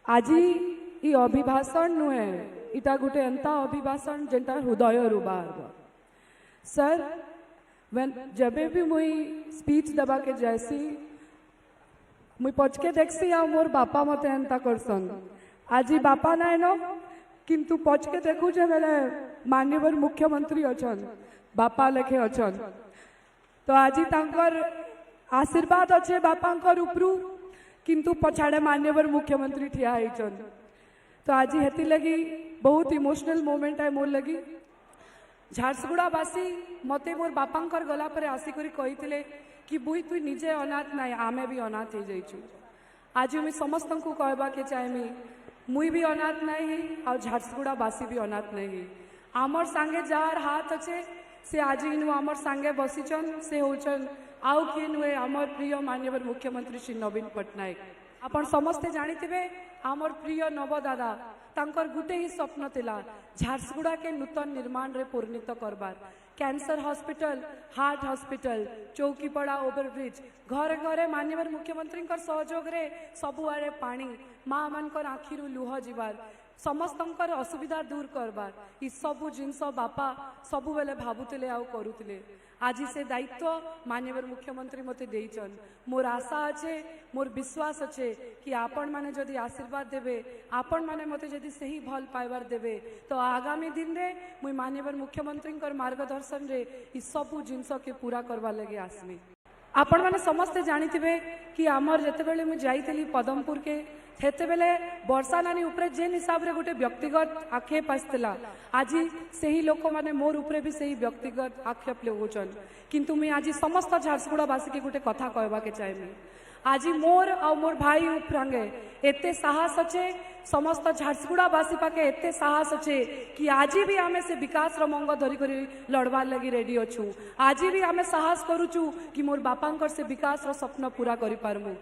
आज ये अभिभाषण नुहे इटा गोटे एंता अभिभाषण जेनटा हृदय रू बाहर सर जबे भी मुई स्पीच दबा के जैसी मुई पचके देखसी आ मोर बापा मते एंता करसन आज बापा नाय न किंतु पचके देखु जे बेले माननीय मुख्यमंत्री अछन बापा लेखे अछन तो आज तांकर आशीर्वाद अच्छे बापांकर उपरू किंतु पछाड़े माननीय मुख्यमंत्री ठिया होइछन तो आज हेती लगी बहुत इमोशनल मोमेंट है मोर लगी। झारसुगुड़ावासी मते मोर बापांकर गला पर आसिकरी कहिथिले कि बुई तु निजे अनाथ नाय आमे भी अनाथ हो जाइछु। आज मुई समस्त को कहबा के चाहेमी मुई भी अनाथ नहीं और झारसुगुड़ावासी भी अनाथ नहीं। आमर सांगे जार हाथ अच्छे से आज इनु आमर सांगे बसीचन से होचन आउ किए नुहे आमर प्रिय माननीय मुख्यमंत्री श्री नवीन पट्टनायक। आपण समस्ते जानिथिबे आमर प्रिय नवदादा तांकर गुटे ही स्वप्न थिला झारसुगुड़ा के नूतन निर्माण रे पूर्णित करबार cancer hospital heart hospital Chowkipada overbridge घरे घरे माननीय मुख्यमंत्री सहयोग रे सबुआड़े पानी माँ मानकर आखिरु लुह जीवार समस्तंकर असुविधा दूर करबार ई सबु जिनस बापा सबु बेले भाबुतिले आउ करुतिले। आज से दायित्व माननीय मुख्यमंत्री मते देइचन मोर आशा अच्छे मोर विश्वास अच्छे कि आपण माने जदि आशीर्वाद देबे आपण माने मते जदि सही भल पाइबार देबे तो आगामी दिन रे मुई माननीय मुख्यमंत्री मार्गदर्शन रे ई सबु जिनस के पूरा करवा लगे आसमी। आपण माने समस्ते जानिथिबे कि आमर जेतेबेले मु जाइतली पदमपुर के हेतेबेले वर्षा नानी उपरे जेन हिसाब रे गोटे व्यक्तिगत आक्षेप आसला आज सही लोक माने मोर उपरे भी सही व्यक्तिगत आक्षेप लगोचन किंतु मुई आज समस्त झारसुगुड़ावासी के गोटे कथा कहबा के चाहेमी आज मोर और मोर भाई उपरांगे एते साहस अच्छे समस्त झारसुगुड़ावासी पाके एते साहस अच्छे कि आज भी आमे से विकास रंग धरी करी लड़वार लगी रेडी अच्छू। आज भी आमे साहस करुचु कि मोर बापांकर से विकास रो स्वप्न पूरा करि पारमु।